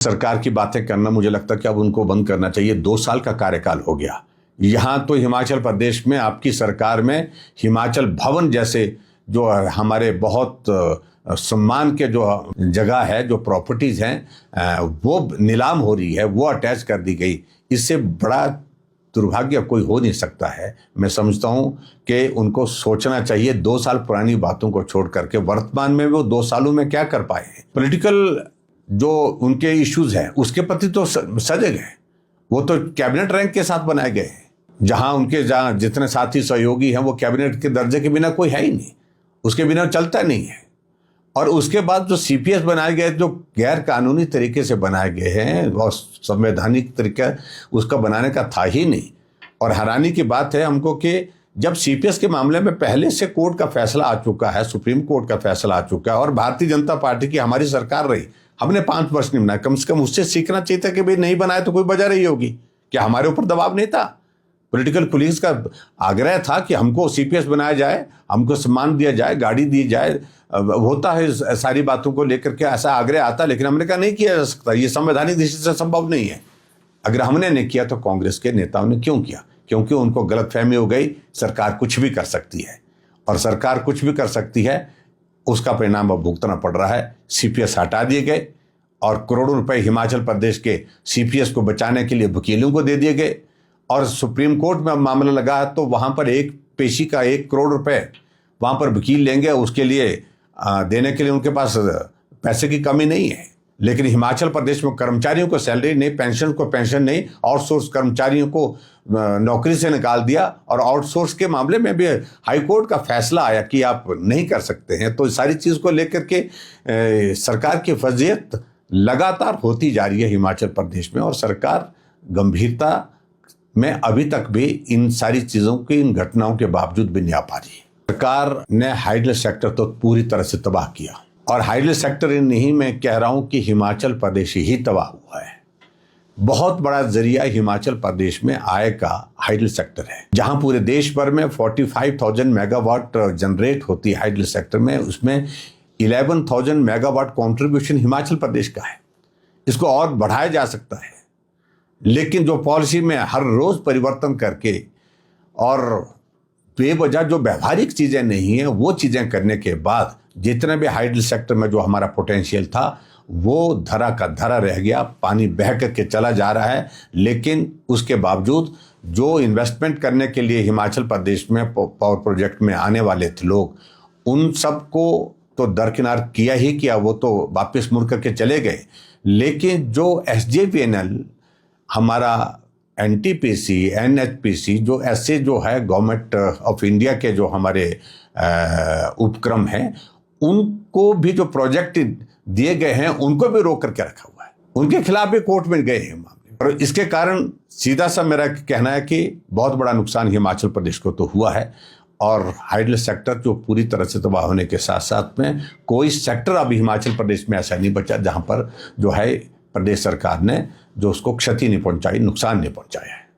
सरकार की बातें करना मुझे लगता है कि अब उनको बंद करना चाहिए। 2 साल का कार्यकाल हो गया। यहाँ तो हिमाचल प्रदेश में आपकी सरकार में हिमाचल भवन जैसे जो हमारे बहुत सम्मान के जो जगह है, जो प्रॉपर्टीज़ हैं, वो नीलाम हो रही है, वो अटैच कर दी गई। इससे बड़ा दुर्भाग्य कोई हो नहीं सकता है। मैं समझता हूँ कि उनको सोचना चाहिए 2 साल पुरानी बातों को छोड़ करके वर्तमान में वो 2 सालों में क्या कर पाए हैं। पॉलिटिकल जो उनके इश्यूज हैं उसके प्रति तो सजग है। वो तो कैबिनेट रैंक के साथ बनाए गए हैं। जहाँ जितने साथी सहयोगी हैं वो कैबिनेट के दर्जे के बिना कोई है ही नहीं, उसके बिना चलता नहीं है। और उसके बाद जो सीपीएस बनाए गए, जो गैर कानूनी तरीके से बनाए गए हैं और संवैधानिक तरीका उसका बनाने का था ही नहीं। और हैरानी की बात है हमको कि जब सीपीएस के मामले में पहले से कोर्ट का फैसला आ चुका है, सुप्रीम कोर्ट का फैसला आ चुका है, और भारतीय जनता पार्टी की हमारी सरकार रही, हमने 5 वर्ष नहीं बनाया, कम से कम उससे सीखना चाहिए था कि भाई नहीं बनाए तो कोई वजह रही होगी। क्या हमारे ऊपर दबाव नहीं था? पॉलिटिकल पुलिस का आग्रह था कि हमको सीपीएस बनाया जाए, हमको सम्मान दिया जाए, गाड़ी दी जाए। होता है सारी बातों को लेकर के ऐसा आग्रह आता, लेकिन हमने कहा नहीं किया जा सकता, ये संवैधानिक दृष्टि से संभव नहीं है। अगर हमने नहीं किया तो कांग्रेस के नेताओं ने क्यों किया? क्योंकि उनको गलतफहमी हो गई सरकार कुछ भी कर सकती है, और सरकार कुछ भी कर सकती है उसका परिणाम अब भुगतना पड़ रहा है। सीपीएस हटा दिए गए और करोड़ों रुपए हिमाचल प्रदेश के सीपीएस को बचाने के लिए वकीलों को दे दिए गए, और सुप्रीम कोर्ट में मामला लगा तो वहां पर एक पेशी का 1 करोड़ रुपए वहां पर वकील लेंगे, उसके लिए देने के लिए उनके पास पैसे की कमी नहीं है। लेकिन हिमाचल प्रदेश में कर्मचारियों को सैलरी नहीं, पेंशन को पेंशन नहीं, आउटसोर्स कर्मचारियों को नौकरी से निकाल दिया। और आउटसोर्स के मामले में भी हाई कोर्ट का फैसला आया कि आप नहीं कर सकते हैं। तो सारी चीज़ को लेकर के सरकार की फजीहत लगातार होती जा रही है हिमाचल प्रदेश में, और सरकार गंभीरता में अभी तक भी इन सारी चीज़ों की, इन घटनाओं के बावजूद भी नहीं आ पा रही है। सरकार ने हाइडल सेक्टर तो पूरी तरह से तबाह किया, और हाइडल सेक्टर नहीं, मैं कह रहा हूं कि हिमाचल प्रदेश ही तबाह हुआ है। बहुत बड़ा जरिया हिमाचल प्रदेश में आय का हाइडल सेक्टर है। जहां पूरे देश भर में 45,000 मेगावाट जनरेट होती है हाइडल सेक्टर में, उसमें 11,000 मेगावाट कॉन्ट्रीब्यूशन हिमाचल प्रदेश का है। इसको और बढ़ाया जा सकता है, लेकिन जो पॉलिसी में हर रोज परिवर्तन करके और बेवजह जो व्यवहारिक चीजें नहीं है वो चीजें करने के बाद जितने भी हाइडल सेक्टर में जो हमारा पोटेंशियल था वो धरा का धरा रह गया, पानी बह करके चला जा रहा है। लेकिन उसके बावजूद जो इन्वेस्टमेंट करने के लिए हिमाचल प्रदेश में पावर प्रोजेक्ट में आने वाले थे लोग, उन सबको तो दरकिनार किया ही किया, वो तो वापस मुड़ करके चले गए। लेकिन जो एसजेवीएनएल, हमारा एनटीपीसी, एनएचपीसी, जो ऐसे जो है गवर्नमेंट ऑफ इंडिया के जो हमारे उपक्रम हैं, उनको भी जो प्रोजेक्ट दिए गए हैं उनको भी रोक करके रखा हुआ है। उनके खिलाफ भी कोर्ट में गए हैं मामले, और इसके कारण सीधा सा मेरा कहना है कि बहुत बड़ा नुकसान हिमाचल प्रदेश को तो हुआ है। और हाइडल सेक्टर जो पूरी तरह से तबाह होने के साथ साथ में कोई सेक्टर अभी हिमाचल प्रदेश में ऐसा नहीं बचा जहां पर जो है प्रदेश सरकार ने जो उसको क्षति नहीं पहुंचाई, नुकसान नहीं पहुंचाया है।